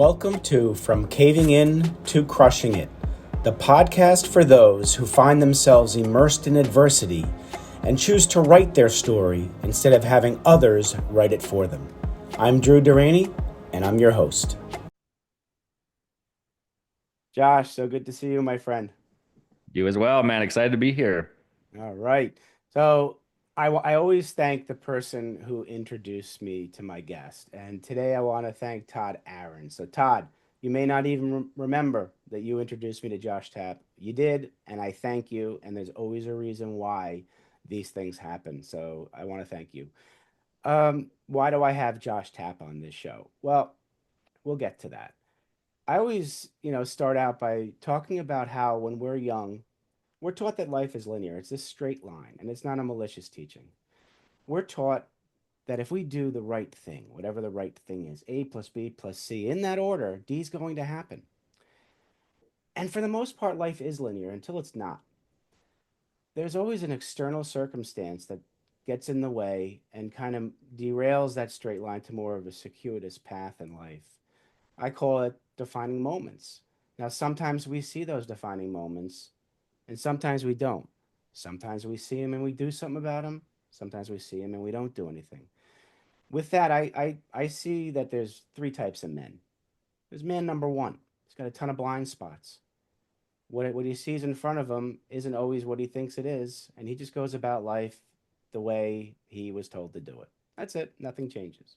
Welcome to From Caving In to Crushing It, the podcast for those who find themselves immersed in adversity and choose to write their story instead of having others write it for them. I'm Drew Durrani, and I'm your host. Josh, so good to see you, my friend. You as well, man. Excited to be here. All right. So I always thank the person who introduced me to my guest. And today I want to thank Todd Aaron. So, Todd, you may not even remember that you introduced me to Josh Tapp. You did, and I thank you. And there's always a reason why these things happen. So I want to thank you. Why do I have Josh Tapp on this show? Well, we'll get to that. I always, start out by talking about how when we're young, we're taught that life is linear. It's this straight line, and it's not a malicious teaching. We're taught that if we do the right thing, whatever the right thing is, A plus B plus C, in that order, D is going to happen. And for the most part, life is linear until it's not. There's always an external circumstance that gets in the way and kind of derails that straight line to more of a circuitous path in life. I call it defining moments. Now, sometimes we see those defining moments and sometimes we don't. Sometimes we see them and we do something about them. Sometimes we see them and we don't do anything. With that, I see that there's three types of men. There's man number one. He's got a ton of blind spots. What he sees in front of him isn't always what he thinks it is, and he just goes about life the way he was told to do it. That's it. Nothing changes.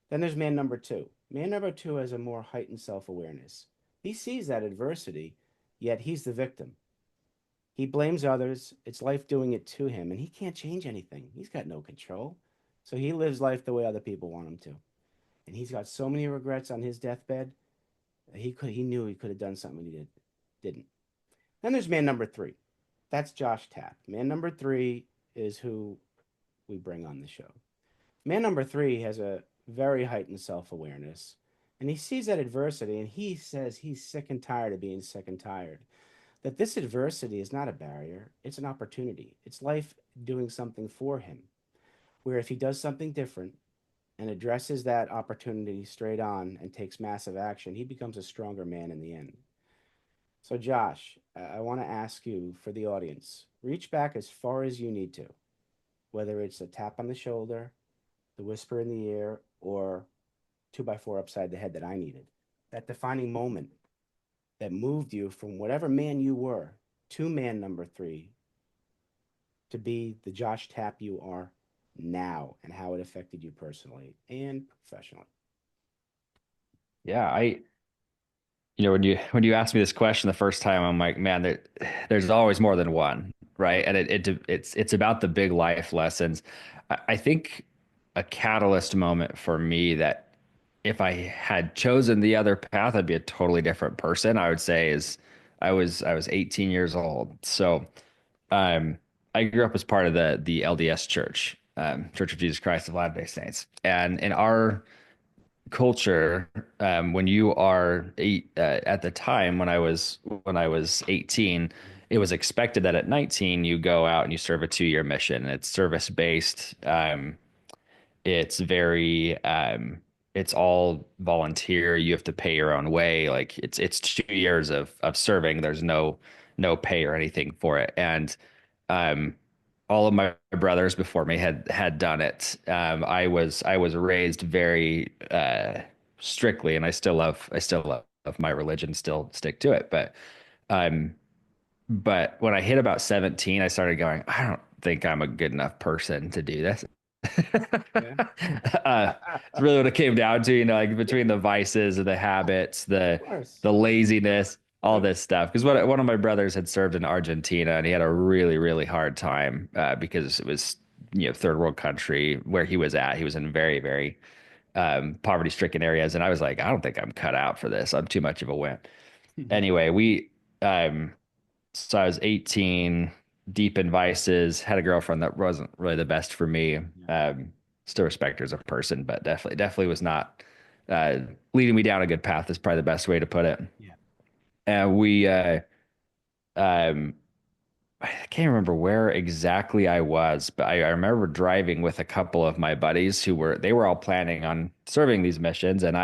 Then there's man number two. Man number two has a more heightened self-awareness. He sees that adversity, yet he's the victim. He blames others. It's life doing it to him, and he can't change anything. He's got no control. So he lives life the way other people want him to. And he's got so many regrets on his deathbed. He knew he could have done something and didn't. Then there's man number three. That's Josh Tapp. Man number three is who we bring on the show. Man number three has a very heightened self-awareness, and he sees that adversity, and he says he's sick and tired of being sick and tired. That this adversity is not a barrier, it's an opportunity. It's life doing something for him, where if he does something different and addresses that opportunity straight on and takes massive action, he becomes a stronger man in the end. So, Josh, I want to ask you for the audience, reach back as far as you need to, whether it's a tap on the shoulder, the whisper in the ear, or two by four upside the head that I needed. That defining moment that moved you from whatever man you were to man number three to be the Josh Tapp you are now, and how it affected you personally and professionally. Yeah, when you asked me this question the first time, I'm like, man, there's always more than one, right? And it's about the big life lessons. I think a catalyst moment for me that if I had chosen the other path, I'd be a totally different person. I would say is I was 18 years old. So um I grew up as part of the LDS Church, Church of Jesus Christ of Latter-day Saints. And in our culture, when you are at the time when I was 18, it was expected that at 19 you go out and you serve a 2-year mission. It's service based. It's very it's all volunteer. You have to pay your own way. Like it's 2 years of serving. There's no pay or anything for it. And um all of my brothers before me had done it. I was raised very strictly, and I still love my religion, still stick to it. Um, but when I hit about 17, I started going, I don't think I'm a good enough person to do this. Yeah. It's really what it came down to, like between the vices and the habits, Of the course. the laziness, all Yeah. this stuff. Because one of my brothers had served in Argentina, and he had a really, really hard time because it was, third world country where he was at. He was in very, very poverty-stricken areas, and I was like, I don't think I'm cut out for this. I'm too much of a wimp. Anyway, um, so I was 18, deep in vices, had a girlfriend that wasn't really the best for me. Yeah. Still respect her as a person, but definitely was not uh, leading me down a good path is probably the best way to put it. Yeah. And we, um, I can't remember where exactly I was, but I remember driving with a couple of my buddies they were all planning on serving these missions, and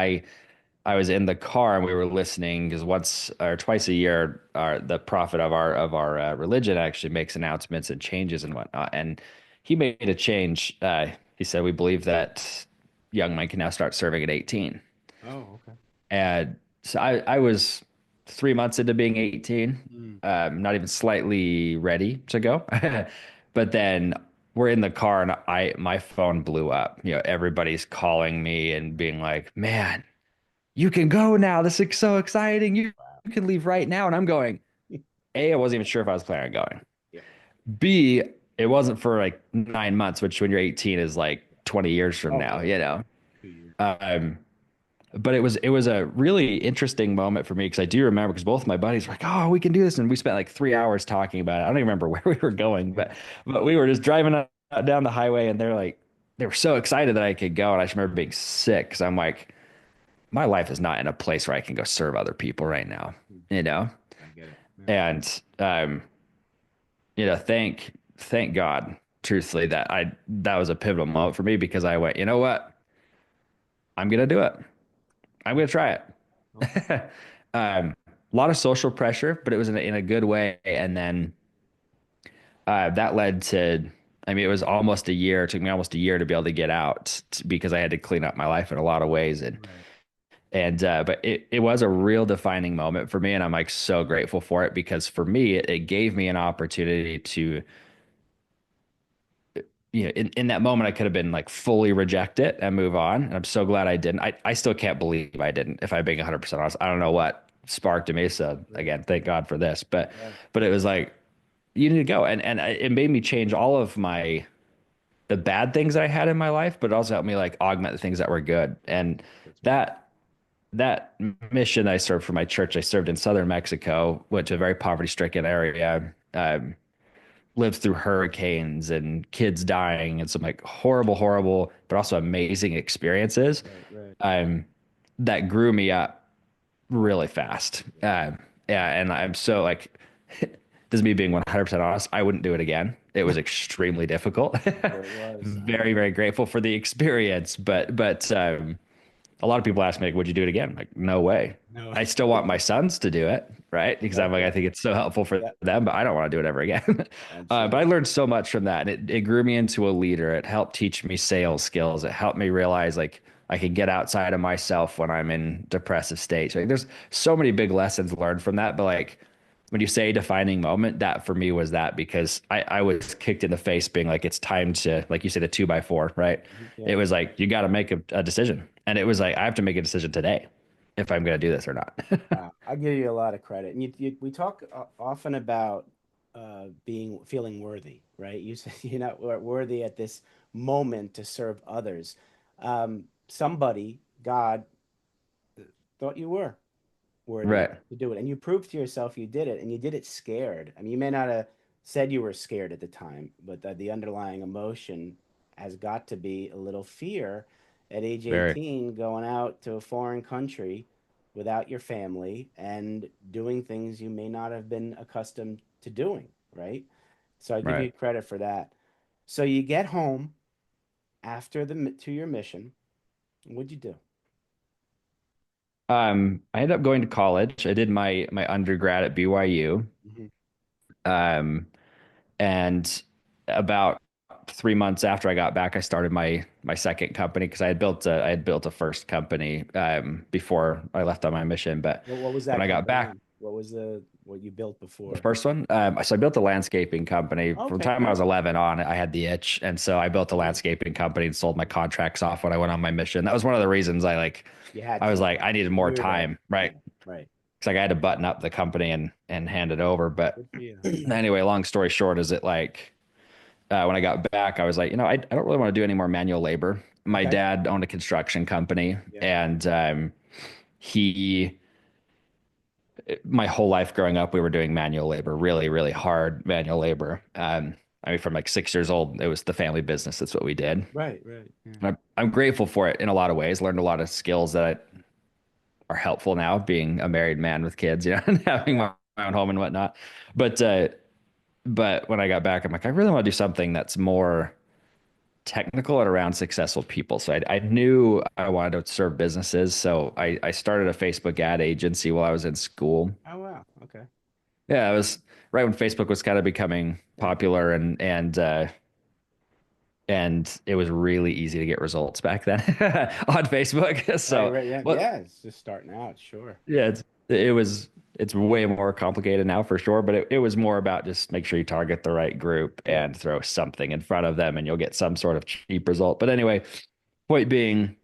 I was in the car and we were listening because once or twice a year, the prophet of our religion actually makes announcements and changes and whatnot. And he made a change. He said, "We believe that young men can now start serving at 18." Oh, okay. And so I was 3 months into being 18, Mm. not even slightly ready to go. But then we're in the car and my phone blew up. Everybody's calling me and being like, "Man, you can go now. This is so exciting. You can leave right now." And I'm going, A, I wasn't even sure if I was planning on going. Yeah. B, it wasn't for like 9 months, which when you're 18 is like 20 years from Oh, now, yeah. you know? 2 years. Um, but it was a really interesting moment for me because I do remember because both my buddies were like, "Oh, we can do this," and we spent like 3 hours talking about it. I don't even remember where we were going, Yeah. but we were just driving down the highway, and they were so excited that I could go, and I just remember being sick because I'm like, my life is not in a place where I can go serve other people right now, Mm. you know? I get it. Yeah. And thank God, truthfully, that was a pivotal moment for me because I went, you know what? I'm gonna do it. I'm gonna try Okay. it. A lot of social pressure, but it was in a good way. And then that led to, I mean, it was almost a year. It took me almost a year to be able to get out because I had to clean up my life in a lot of ways. Right. But it was a real defining moment for me, and I'm like so grateful for it because for me, it gave me an opportunity to, in that moment, I could have been like fully reject it and move on. And I'm so glad I didn't. I still can't believe I didn't, if I'm being 100% honest. I don't know what sparked in me. So Right. again, thank God for this. But Right. but it was like you need to go, and it made me change all of the bad things that I had in my life, but it also helped me like augment the things that were good. And That's right. that that mission I served for my church, I served in southern Mexico, went to a very poverty-stricken area. Lived through hurricanes and kids dying and some like horrible, horrible, but also amazing experiences. Right. Right. Um, that grew me up really fast. Yeah. Yeah, and I'm so like, this is me being 100% honest. I wouldn't do it again. It was extremely difficult. I'm sure it was. Very, very grateful for the experience, but a lot of people ask me, like, would you do it again? Like, no way. No. I still want my sons to do it, right? Because Right. I'm like, I Right. think it's so helpful for Yeah. them, but I don't want to do it ever again. But I Absolutely. learned so much from that. And it grew me into a leader. It helped teach me sales skills. It helped me realize like I could get outside of myself when I'm in depressive states. Like, there's so many big lessons learned from that. But like when you say defining moment, that for me was that because I was kicked in the face being like, it's time to, like you said, a 2x4, right? Mhm. Yeah. It was like, you got to make a decision. And it was like, I have to make a decision today if I'm going to do this or not. Wow. I give you a lot of credit. And we talk often about feeling worthy, right? You say you're not worthy at this moment to serve others. Somebody, God, thought you were worthy Right. to do it. And you proved to yourself you did it, and you did it scared. I mean, you may not have said you were scared at the time, but the underlying emotion has got to be a little fear at age Very. 18, going out to a foreign country without your family and doing things you may not have been accustomed to doing, right? So I give Right. you credit for that. So you get home after the to your mission. What'd you do? I ended up going to college. I did my undergrad at BYU. Mhm. Um, and about 3 months after I got back, I started my second company because I had built a first company before I left on my mission. But What was when that I got company back, in? What was what you built the before? first one, so I built a landscaping company. From the Okay, time I great. was 11 on, I had the itch, and so I built a Yeah. landscaping company and sold my contracts off when I went on my mission. That was one of the reasons You had I was to. like, I needed more You were there. time, right? Yeah, right. It's like I had to button up the company and hand it over. But Good for you. anyway, long story short, is it like when I got back, I was like, I don't really want to do any more manual labor. My Okay. dad owned a construction company, Yeah. and he, my whole life growing up, we were doing manual labor, really, really hard manual labor. I mean, from like 6 years old, it was the family business. That's what we did. Right, right. Yeah. And I'm grateful for it in a lot of ways. Learned a lot of skills that are helpful now, being a married man with kids, and having Yeah. my own home and whatnot. But when I got back, I'm like, I really want to do something that's more technical and around successful people. So I knew I wanted to serve businesses. So I started a Facebook ad agency while I was in school. Oh wow. Okay. Yeah, it was right when Facebook was kind of becoming Yeah. popular and it was really easy to get results back then on Facebook. Right. So, Right. Yeah. well, Yeah. It's just starting out. Sure. yeah, it's way more complicated now for sure, but it was more about just make sure you target the right group Yeah. and throw something in front of them and you'll get some sort of cheap result. But anyway, point being,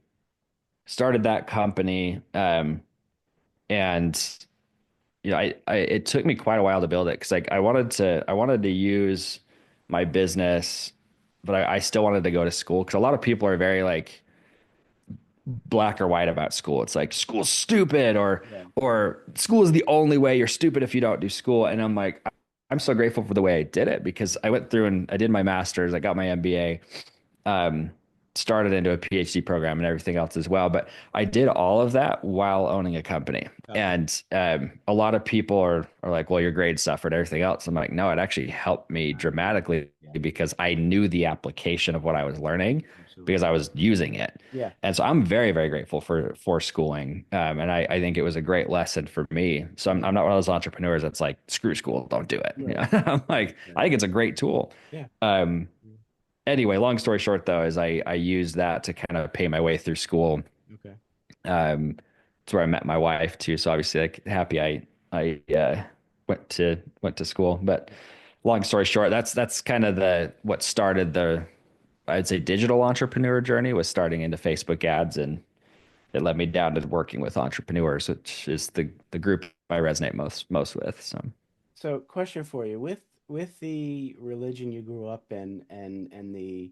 started that company, and I it took me quite a while to build it because like I wanted to use my business, but I still wanted to go to school because a lot of people are very like black or white about school. It's like school's stupid Yeah. or school is the only way. You're stupid if you don't do school. And I'm like, I'm so grateful for the way I did it because I went through and I did my master's, I got my MBA, um, started into a PhD program and everything else as well. But I did all of that while owning a company. Okay. And a lot of people are like, well, your grades suffered, everything else. I'm like, no, it actually helped me Wow. dramatically Yeah. because I knew the application of what I was learning because Absolutely. I was using it. Yeah. And so I'm very, very grateful for schooling. And I think it was a great lesson for me. So I'm not one of those entrepreneurs that's like, screw school, don't do it. Right. I'm like, I think it's a great tool. Yeah. Um, anyway, long story short, though, is I used that to kind of pay my way through school. Okay. Um, it's where I met my wife too. So obviously, like, happy I went to school. But long story short, that's kind of the what started the I'd say digital entrepreneur journey was starting into Facebook ads, and it led me down to working with entrepreneurs, which is the group I resonate most with. So So, question for you: with the religion you grew up in, and the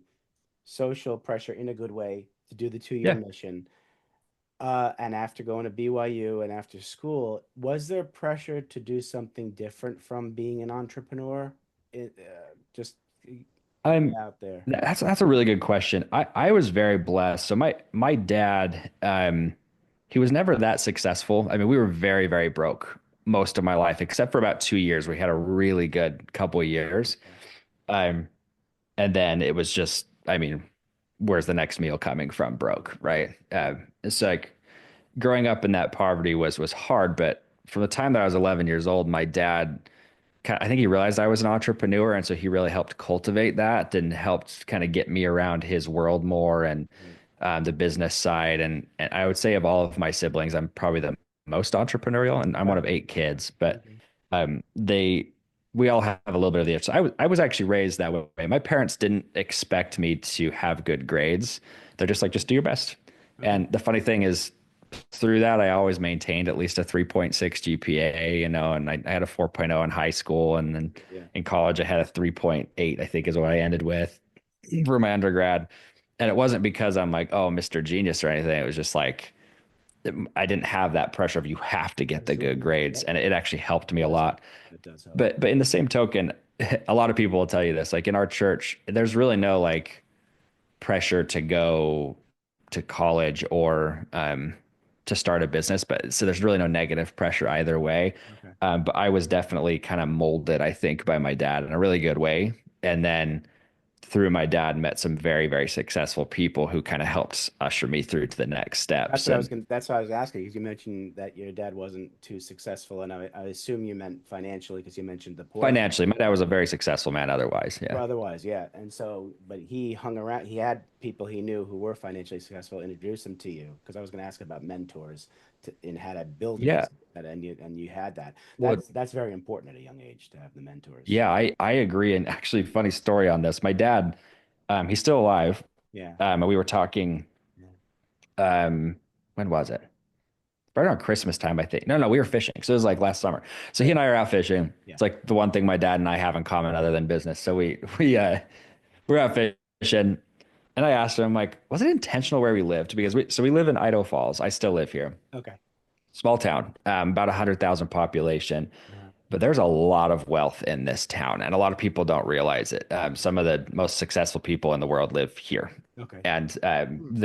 social pressure in a good way to do the 2 year yeah, mission, and after going to BYU and after school, was there pressure to do something different from being an entrepreneur? Just lay I'm out there. that's a really good question. I was very blessed. So my dad, he was never that successful. I mean, we were very, very broke most of my life, except for about 2 years. We had a really good couple of years. Okay. Um, and then it was just, I mean, where's the next meal coming from? Broke, right? It's like growing up in that poverty was hard, but from the time that I was 11 years old, my dad I think he realized I was an entrepreneur, and so he really helped cultivate that and helped kind of get me around his world more and Right. the business side. And I would say of all of my siblings, I'm probably the most entrepreneurial, and I'm one Wow. of 8 kids. But Okay. they we all have a little bit of the itch. So I was actually raised that way. My parents didn't expect me to have good grades. They're just like, just do your best. Okay. And the funny thing is, through that, I always maintained at least a 3.6 GPA, and I had a 4.0 in high school. And then Yeah. in college, I had a 3.8, I think is what I ended with for my undergrad. And it wasn't because I'm like, oh, Mr. Genius or anything. It was just like, I didn't have that pressure of you have to get the good Absolutely. Yeah. grades. And it actually helped me a Does help. lot. It does help. But in the same token, a lot of people will tell you this, like in our church, there's really no like pressure to go to college or to start a business. But so there's really no negative pressure either way. Okay. But I was definitely kind of molded, I think, by my dad in a really good way. And then through my dad, met some very, very successful people who kind of helped usher me through to the next That's steps. what I was And going. That's what I was asking because you mentioned that your dad wasn't too successful, and I assume you meant financially because you mentioned the poor financially, family. my dad was a very successful man otherwise. Well, Yeah. otherwise, yeah. And so, but he hung around. He had people he knew who were financially successful introduce him to you because I was going to ask about mentors and how to build it. Yeah. And you had that. Well, That's very important at a young age to have the mentors. yeah, I agree. And actually, funny story on this. My dad, he's still alive. Yeah. And we were talking, Yeah. um, when was it? Right around Christmas time, I think. No, we were fishing. So it was like last summer. So he Right. and I are out fishing. Yeah. It's like the one thing my dad and I have in common other than business. So we're out fishing. And I asked him, like, was it intentional where we lived? Because we live in Idaho Falls. I still live here. Okay. Small town, about 100,000 population. Uh, But there's a lot of wealth in this town, and a lot of people don't realize it. Some of the most successful people in the world live here, okay. and Hmm.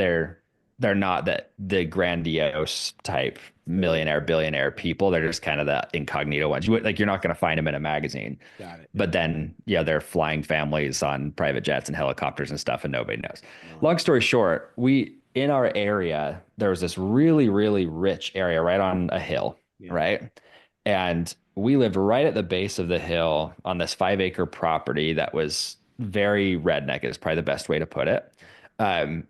they're not the grandiose type Right. millionaire, billionaire people. They're just kind of the incognito ones. Like you're not going to find them in a magazine. Got it. But then, yeah, they're flying families on private jets and helicopters and stuff, and nobody knows. No. Long story short, we in our area, there was this really, really rich area right on a hill, Yeah. right? And we lived right at the base of the hill on this 5 acre property that was very redneck, is probably the best way to put it. Kind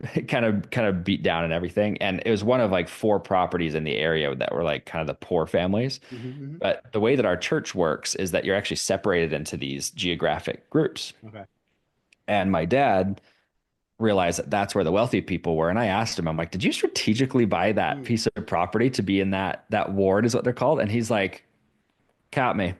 of beat down and everything. And it was one of like four properties in the area that were like kind of the poor families. Mm-hmm. But the way that our church works is that you're actually separated into these geographic groups. Okay. And my dad realized that that's where the wealthy people were. And I asked him, I'm like, did you strategically buy that Mm. piece of property to be in that ward is what they're called? And he's like, count me.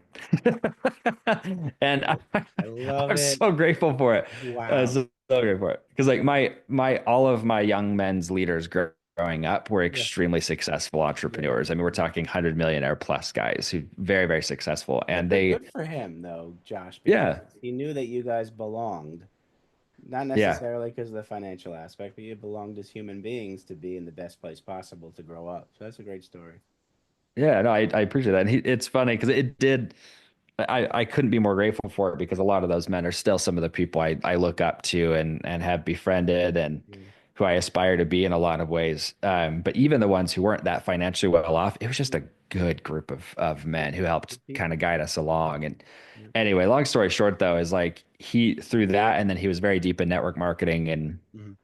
And I love I'm it. so grateful for it. Wow. So grateful for it. Because like my all of my young men's leaders growing up were Yeah. extremely successful Yeah. entrepreneurs. I mean, we're talking 100 millionaire plus guys who very, very successful. Yeah, And but they, good for him though, Josh, because yeah, he knew that you guys belonged. Not yeah. necessarily because of the financial aspect, but you belonged as human beings to be in the best place possible to grow up. So that's a great story. Yeah, no, I appreciate that. And it's funny because it did. I couldn't be more grateful for it because a lot of those men are still some of the people I look up to and have befriended and Yeah. who I aspire to be in a lot of ways. But even the ones who weren't that financially well off, it was just a good group of Yeah. men who helped Good kind of people. guide us along. And Yeah. anyway, long story short, though, is like he through that, and then he was very deep in network marketing and Mhm.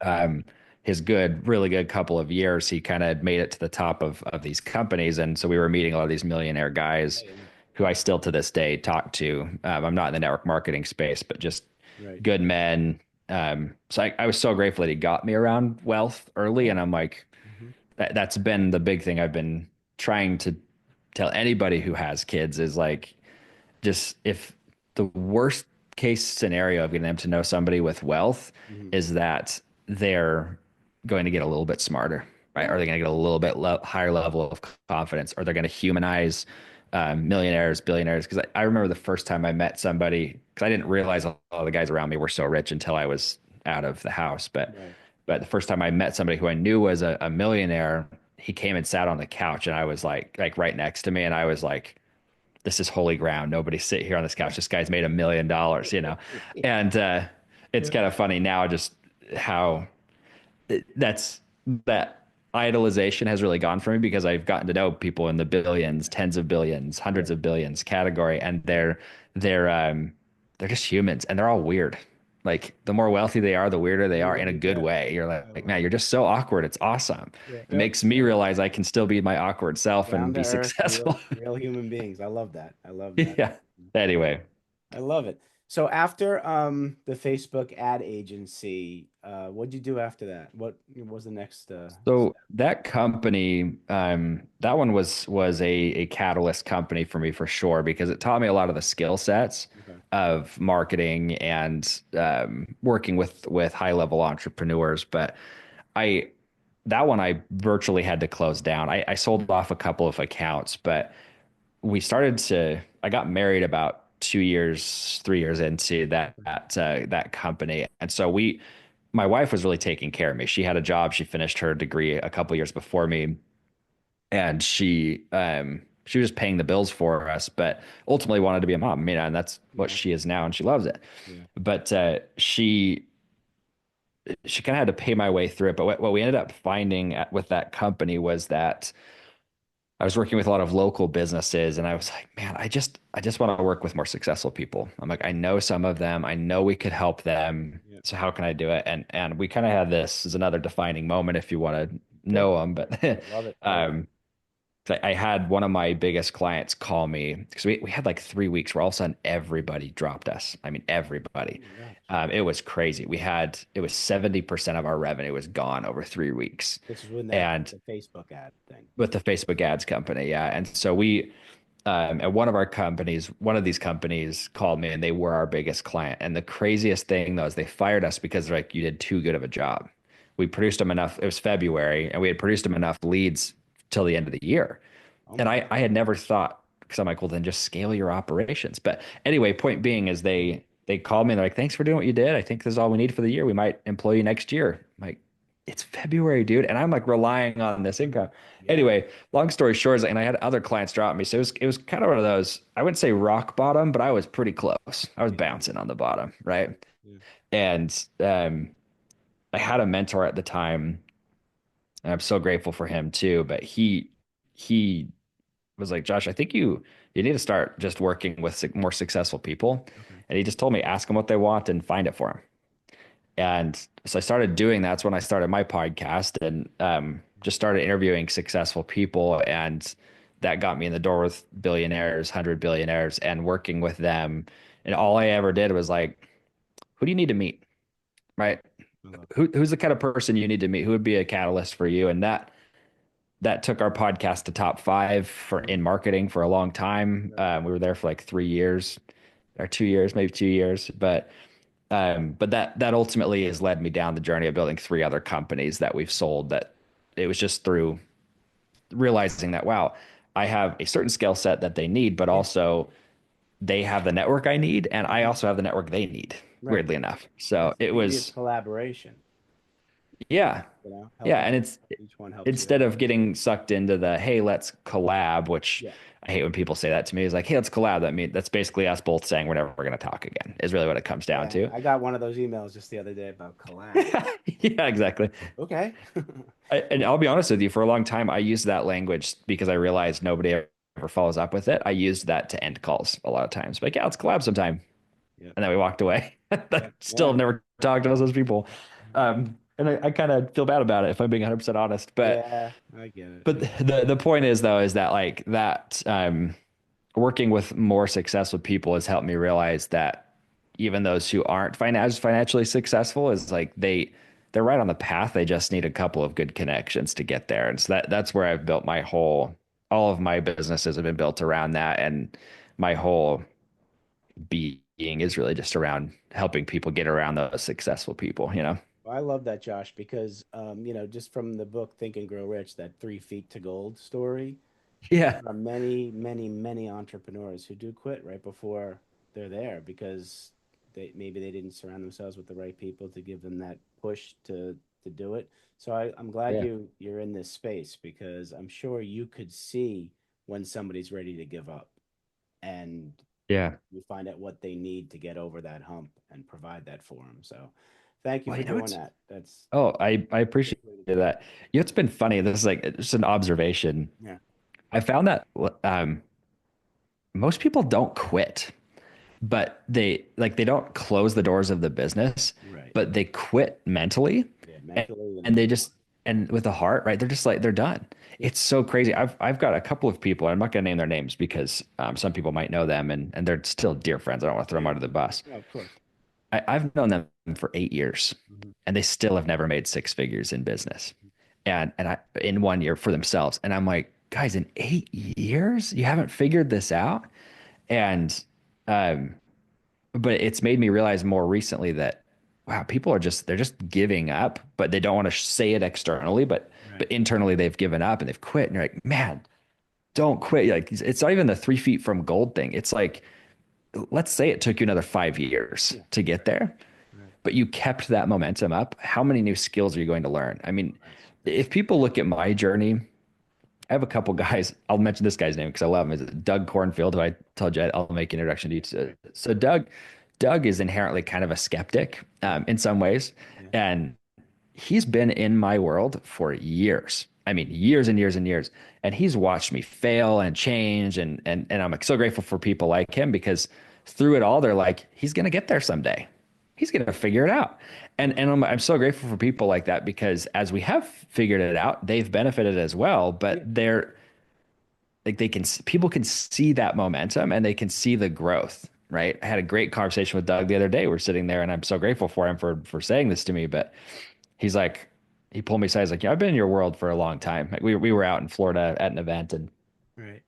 um, his really good couple of years, he kind of made it to the top of these companies. And so we were meeting a lot of these millionaire Yeah, guys yeah. who I still to this day talk to. I'm not in the network marketing space, but just Right. good men. So I was so grateful that he got me around wealth early. Yeah. And I'm like, Hmm. that's been the big thing I've been trying to tell anybody who has kids is like, just if the worst case scenario of getting them to know somebody with wealth Hmm. is that they're going to get a little bit smarter, right? Yeah. Or they're going to get a little bit higher level of confidence, or they're going to humanize millionaires, billionaires. Because I remember the first time I met somebody, because I didn't realize all the guys around me were so rich until I was out of the house. Right. But the first time I met somebody who I knew was a millionaire, he came and sat on the couch, and I was like right next to me, and I was like, this is holy ground. Nobody sit here on this couch. This guy's made $1 million, you know? And it's Yeah. kind of funny now just how that idolization has really gone for me because I've gotten to know people in the billions, tens of billions, Yeah. hundreds of billions category, and Yeah. they're just humans and they're all weird. Like the more wealthy they are, the weirder they are in a good Yeah. way. You're I like, love man, it. you're just so awkward. It's awesome. Yeah. It Yep. makes me realize I can still be my awkward self and Down to be earth, successful. real human beings. I love that. I love that. Yeah. Anyway, I love it. So after the Facebook ad agency, what'd you do after that? What was the next so step? that company, that one was a catalyst company for me for sure because it taught me a lot of the skill sets Okay. of marketing and working with high level entrepreneurs. But I that one I virtually had to close down. I sold off a couple of accounts, but I got married about 2 years, 3 years into that company. And so my wife was really taking care of me. She had a job. She finished her degree a couple years before me, and she was paying the bills for us, but ultimately wanted to be a mom, and that's what Yeah. she is now, and she loves it. Yeah. But she kind of had to pay my way through it. But what we ended up finding with that company was that I was working with a lot of local businesses, and I was like, man, I just want to work with more successful people. I'm like, I know some of them, I know we could help them. Yeah. So how can I do it? And we kind of had this as another defining moment, if you want to Sure. know them. But I love it. I love it. um, I had one of my biggest clients call me because we had like 3 weeks where all of a sudden everybody dropped us. I mean, Oh everybody. my gosh. It was crazy. It was 70% of our revenue was gone over 3 weeks. This is when that And the Facebook ad thing. with the Facebook ads company. Yeah. And so at one of these companies called me and they were our biggest client. And the craziest thing though is they fired us because they're like, you did too good of a job. We produced them enough. It was February and we had produced them enough leads till the end of the year. Oh And my I had never thought, because I'm like, well, then just scale your operations. But anyway, point being is they called me and they're like, thanks for doing what you did. I think this is all we need for the year. We might employ you next year. I'm like, it's February, dude, and I'm like relying on this income. Yeah. Anyway, long story short is, and I had other clients drop me, so it was kind of one of those. I wouldn't say rock bottom, but I was pretty close. I was Yeah. bouncing on the bottom, right? Yeah. And I had a mentor at the time, and I'm so grateful for him too. But he was like, Josh, I think you need to start just working with more successful people. Okay. And he just told me, ask them what they want and find it for them. And so I started doing that's when I started my podcast and just started interviewing successful people. And that got me in the door with billionaires, 100 billionaires, and working with them. And all I ever did was like, who do you need to meet? Right? I love that. Who's the kind of person you need to meet? Who would be a catalyst for you? And that took our podcast to top five for in Wow. marketing for a long time. Right. We were there for like 3 years or 2 years, maybe 2 years. But that ultimately has led me down the journey of building three other companies that we've sold. That it was just through realizing that wow, I have a certain skill set that they need, but Yeah. also they have the network I need, and I Mhm. also have the network they need. Right. Weirdly enough, so That's the it beauty of was collaboration, yeah, yeah, helping and it's each one helps the instead other. of getting sucked into the hey, let's collab, which Yeah. I hate when people say that to me. Is like, hey, let's collab. That's basically us both saying we're never going to talk again. Is really what it comes down Yeah. to. I got one of those emails just the other day about collab. Yeah, exactly. Okay. And I'll be honest with you, for a long time, I used that language because I realized nobody ever follows up with it. I used that to end calls a lot of times. Like, yeah, let's collab sometime. Yep. And then we walked away. Yeah. Still Yeah. have never talked to those people. And I kind of feel bad about it if I'm being 100% honest. Yeah. I get it. But the point is though, is that like that working with more successful people has helped me realize that even those who aren't financially successful is like they're right on the path. They just need a couple of good connections to get there. And so that's where I've built all of my businesses have been built around that. And my whole being is really just around helping people get around those successful people, you know? Well, I love that, Josh, because just from the book Think and Grow Rich, that 3 feet to gold story, Yeah. there are many, many, many entrepreneurs who do quit right before they're there because they didn't surround themselves with the right people to give them that push to do it. So I'm glad Yeah. you're in this space because I'm sure you could see when somebody's ready to give up and Yeah. you find out what they need to get over that hump and provide that for them. So thank you Well, for you know, doing it's that. That's Oh, I a appreciate great way to do it. that. You know, it's been funny. This is like just an observation. Yeah. I found that most people don't quit, but they don't close the doors of the business, Right. but they quit mentally, Yeah. and, Mentally and and move they on. just and with a heart, right? They're just like they're done. Yeah. It's so crazy. I've got a couple of people. I'm not going to name their names because some people might know them, and they're still dear friends. I don't want to throw them Yeah. under the bus. No, of course. I've known them for 8 years, Hmm. and they still have never made six figures in business, and I in 1 year for themselves. And I'm like, guys, in 8 years, you haven't figured this out. And um, but it's made me realize more recently that wow, people are just they're just giving up, but they don't want to say it externally, but Right. internally they've given up and they've quit. And you're like, man, don't quit. Like it's not even the 3 feet from gold thing. It's like let's say it took you another 5 years Yeah. to get there Right. but you kept that momentum up, how many new skills are you going to learn? I mean, Right. That's if people look at my journey, I have a couple guys. I'll mention this guy's name because I love him. Is Doug Cornfield, who I told you I'll make an introduction to you. right. So Doug is inherently kind of a skeptic Yeah. in some ways, Yeah. and he's been in my world for years. I mean, years and years and years. And he's watched me fail and change. And I'm so grateful for people like him because through it all, they're like, he's going to get there someday. He's going to figure it out. And I'm so grateful for people like that because as we have figured it out, they've benefited as well. But Yeah. they're like, people can see that momentum and they can see the growth. Right. I had a great conversation with Doug the other day. We're sitting there and I'm so grateful for him for saying this to me. But he's like, he pulled me aside. He's like, yeah, I've been in your world for a long time. Like we were out in Florida at an event, and Right.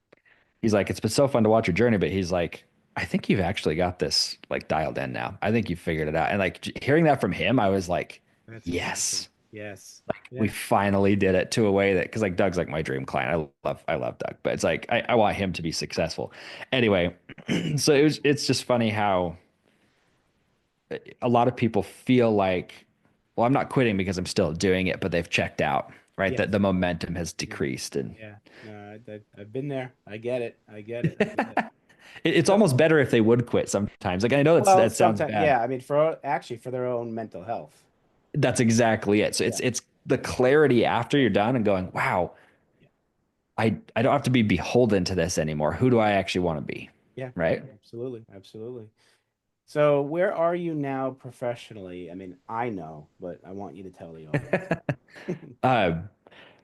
he's like, it's been so fun to watch your journey. But he's like, I think you've actually got this like dialed in now. I think you've figured it out. And like hearing that from him, I was like, That's amazing. yes, Yes. like we Yeah. finally did it to a way that because like Doug's like my dream client. I love Doug, but it's like I want him to be successful. Anyway, so it's just funny how a lot of people feel like well, I'm not quitting because I'm still doing it, but they've checked out, right? That Yes. the momentum has Yeah. decreased, and Yeah. No, I've been there. I get it. I get it. I get it. it's So, almost better if they would quit sometimes. Like I know well, that sounds sometimes, bad. yeah. I mean, for actually for their own mental health. That's exactly it. So Yeah. it's the clarity after you're done and going, wow, Yeah. I don't have to be beholden to this anymore. Who do I actually want to be? Yeah. Right. Absolutely. Absolutely. So, where are you now professionally? I mean, I know, but I want you to tell the audience. Uh,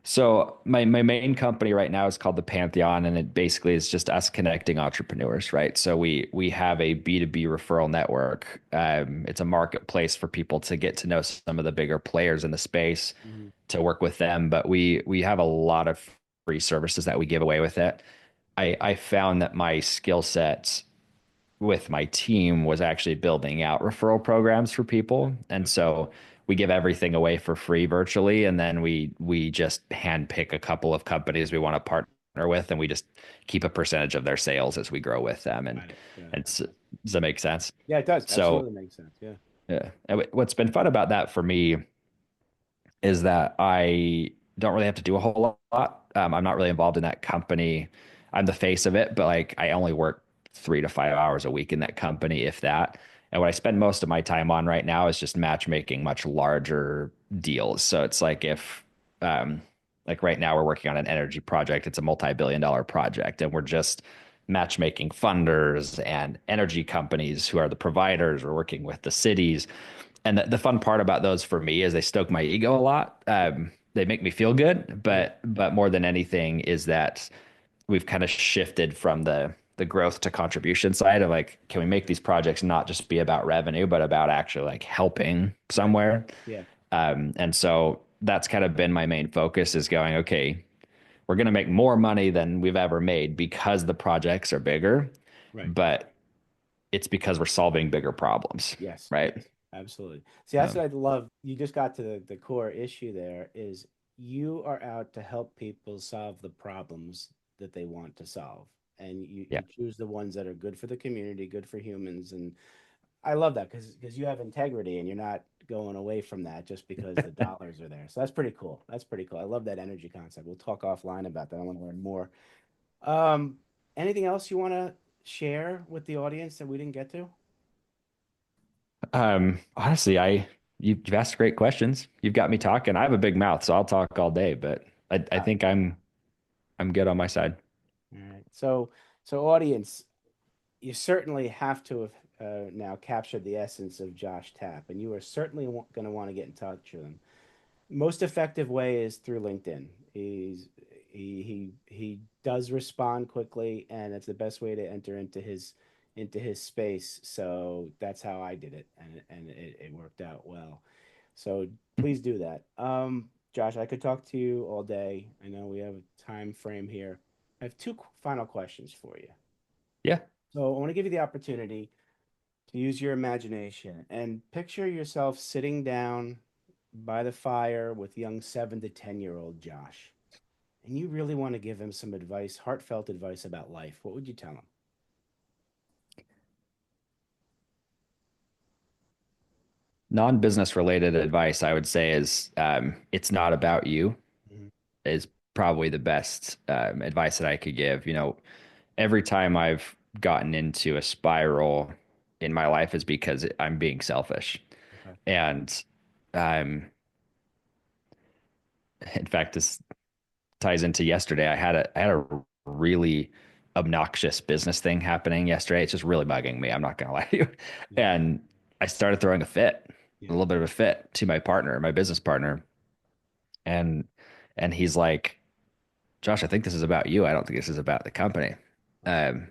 so my main company right now is called the Pantheon, and it basically is just us connecting entrepreneurs, right? So we have a B2B referral network. It's a marketplace for people to get to know some of the bigger players in the space, Mhm. to work with them. But we have a lot of free services that we give away with it. I found that my skill set with my team was actually building out referral programs for people. And Okay. so we give everything away for free virtually. And then we just handpick a couple of companies we want to partner with, and we just keep a percentage of their sales as we grow with them. Got it. Got it. And does that make sense? Yeah, it does. So Absolutely makes sense. Yeah. yeah. And what's been fun about that for me is that I don't really have to do a whole lot. I'm not really involved in that company. I'm the face of it, but like I only work 3 to 5 hours a week in that company, if that. And what I spend most of my time on right now is just matchmaking much larger deals. So it's like um, like right now we're working on an energy project. It's a multi-billion-dollar project, and we're just matchmaking funders and energy companies who are the providers. We're working with the cities, and the fun part about those for me is they stoke my ego a lot. Yeah. They make me feel good, Yeah. but more than anything is that we've kind of shifted from the growth to contribution side of like, can we make these projects not just be about revenue, but about actually like helping Right. somewhere? Yeah. And so that's kind of been my main focus, is going, okay, we're going to make more money than we've ever made because the projects are bigger, Right. but it's because we're solving bigger problems, Yes. right? Yes. Absolutely. See, that's Um, what I love. You just got to the core issue there is you are out to help people solve the problems that they want to solve. And yeah. you choose the ones that are good for the community, good for humans. And I love that because you have integrity and you're not going away from that just because the dollars are there. So that's pretty cool. That's pretty cool. I love that energy concept. We'll talk offline about that. I want to learn more. Um, Anything else you want to share with the audience that we didn't get to? Honestly, you've asked great questions. You've got me talking. I have a big mouth, so I'll talk all day, but I Ah, think I'm good on my side. all right. So audience, you certainly have to have now captured the essence of Josh Tapp, and you are certainly going to want to get in touch with him. Most effective way is through LinkedIn. He does respond quickly, and it's the best way to enter into his space. So that's how I did it, and it worked out well. So please do that. Josh, I could talk to you all day. I know we have a time frame here. I have two final questions for you. Yeah. So I want to give you the opportunity to use your imagination and picture yourself sitting down by the fire with young 7 to 10-year-old Josh. And you really want to give him some advice, heartfelt advice about life. What would you tell him? Non-business related advice, I would say, is it's not about you, Mhm. is probably the best advice that I could give. Every time I've gotten into a spiral in my life is because I'm being selfish. Okay. And um, in fact, this ties into yesterday. I had a really obnoxious business thing happening yesterday. It's just really bugging me. I'm not gonna lie to you. Yeah. And I started throwing a Yeah. little bit of a fit to my partner, my business partner. And and he's like, Josh, I think this is about you. I don't think this is about the company. Wow. Um,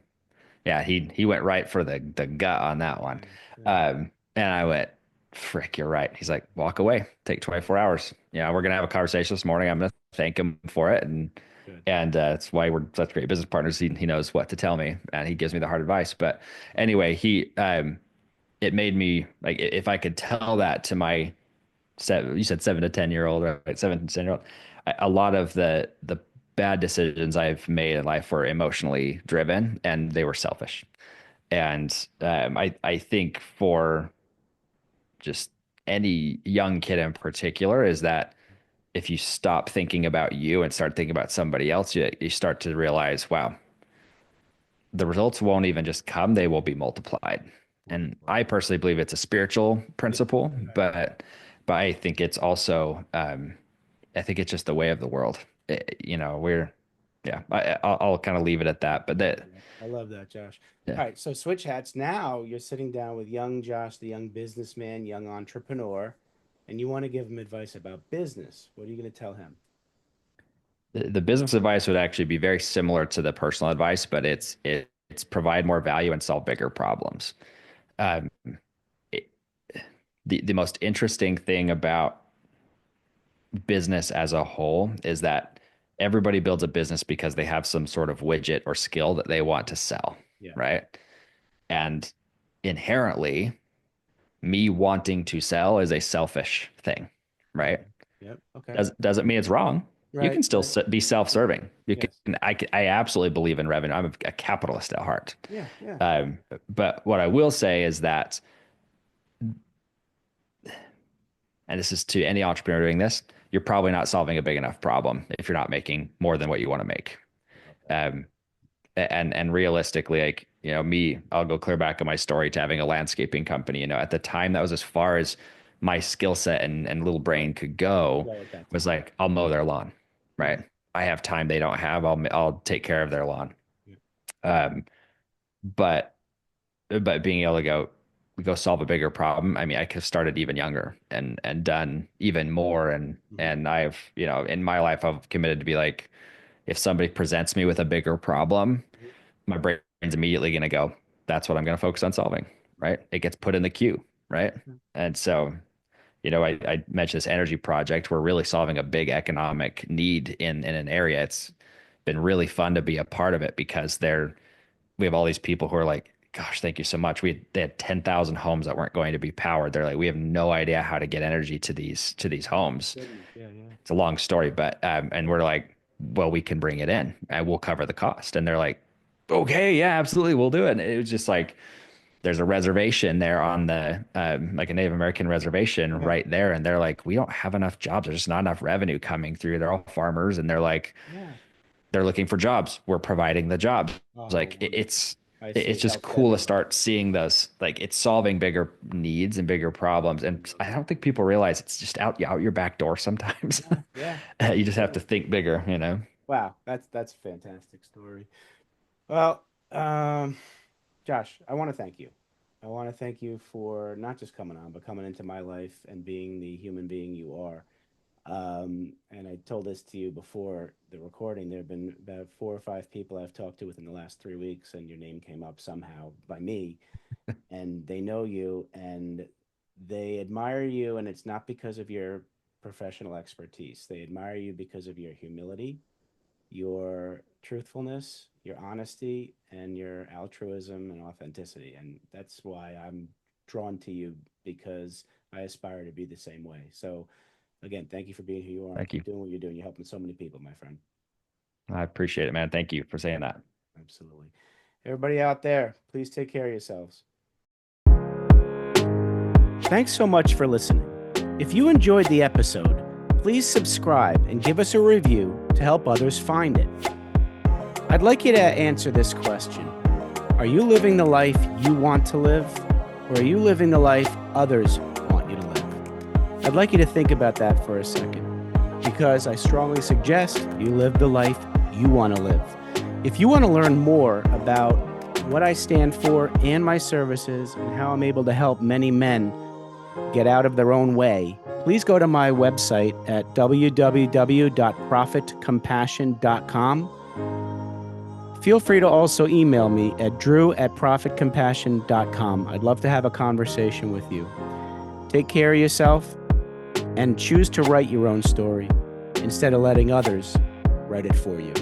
yeah, he went right for the gut on that one. Yeah. Yeah. And I went, frick, you're right. He's like, walk away, take 24 hours. Yeah, we're gonna have a conversation this morning. I'm gonna thank him for it, and Good. that's why we're such great business partners. He knows what to tell me, and he gives me the hard advice. But anyway, he it made me like, if I could tell that to my you said 7 to 10 year old, right? 7 to 10 year old. A lot of the bad decisions I've made in life were emotionally driven, and they were selfish. And I think for just any young kid in particular is that if you stop thinking about you and start thinking about somebody else, you start to realize, wow, the results won't even just come, they will be multiplied. And Wonderful. I personally believe it's a spiritual Yeah. principle, Right. but I think it's also I think it's just the way of the world. We're yeah, I'll kind of leave it at that. But that I love that, Josh. yeah, All right, so switch hats. Now you're sitting down with young Josh, the young businessman, young entrepreneur, and you want to give him advice about business. What are you going to tell him? the business advice would actually be very similar to the personal advice, but it's provide more value and solve bigger problems. Um, it, the most interesting thing about business as a whole is that everybody builds a business because they have some sort of widget or skill that they want to sell, Yeah. right? And inherently, me wanting to sell is a selfish thing, right? Yep. Okay. Doesn't mean it's wrong. You Right. can still Right. be self-serving. You can. Yes. I absolutely believe in revenue. I'm a capitalist at heart. Yeah. Yeah. But what I will say is that, and this is to any entrepreneur doing this, you're probably not solving a big enough problem if you're not making more than what you want to make. Love that. Um, and realistically, like, me, I'll go clear back in my story to having a landscaping company. At the time, that was as far as my skill set and little brain could go. Go at that Was time. like, I'll mow their lawn, Yeah. right? I have time they don't have. I'll take care of their lawn. Yeah. Um, but being able to go solve a bigger problem. I mean, I could have started even younger and done even more. Hmm. And I've, in my life, I've committed to be like, if somebody presents me with a bigger problem, my brain's immediately going to go, that's what I'm going to focus on solving, right? It gets put in the queue, right? And so, I mentioned this energy project. We're really solving a big economic need in an area. It's been really fun to be a part of it because we have all these people who are like, gosh, thank you so much. They had 10,000 homes that weren't going to be powered. They're like, we have no idea how to get energy to these homes. Goodness. Yeah. Yeah. It's a long story, but and we're like, well, we can bring it in and we'll cover the cost. And they're like, okay, yeah, absolutely, we'll do it. And it was just like there's a reservation there on the like a Native American reservation Yeah. right there, and they're like, we don't have enough jobs. There's just not enough revenue coming through. They're all farmers, and they're like, Yeah. they're looking for jobs. We're providing the jobs. Oh, Like wonderful. I see it's it just helps cool to everybody. start seeing those. Like it's solving bigger needs and bigger problems. And I don't think people realize it's just out your back door sometimes. Yeah. Yeah. You just have to Absolutely. think bigger. Wow. That's a fantastic story. Well, Josh, I want to thank you. I want to thank you for not just coming on, but coming into my life and being the human being you are. And I told this to you before the recording. There have been about 4 or 5 people I've talked to within the last 3 weeks, and your name came up somehow by me, and they know you and they admire you, and it's not because of your professional expertise. They admire you because of your humility, your truthfulness, your honesty, and your altruism and authenticity. And that's why I'm drawn to you because I aspire to be the same way. So, again, thank you for being who you are and Thank you. keep doing what you're doing. You're helping so many people, my friend. I appreciate it, man. Thank you for saying that. Absolutely. Everybody out there, please take care of yourselves. Thanks so much for listening. If you enjoyed the episode, please subscribe and give us a review to help others find it. I'd like you to answer this question. Are you living the life you want to live, or are you living the life others want you to live? I'd like you to think about that for a second, because I strongly suggest you live the life you want to live. If you want to learn more about what I stand for and my services and how I'm able to help many men get out of their own way, please go to my website at www.profitcompassion.com. Feel free to also email me at drew@profitcompassion.com. I'd love to have a conversation with you. Take care of yourself and choose to write your own story instead of letting others write it for you.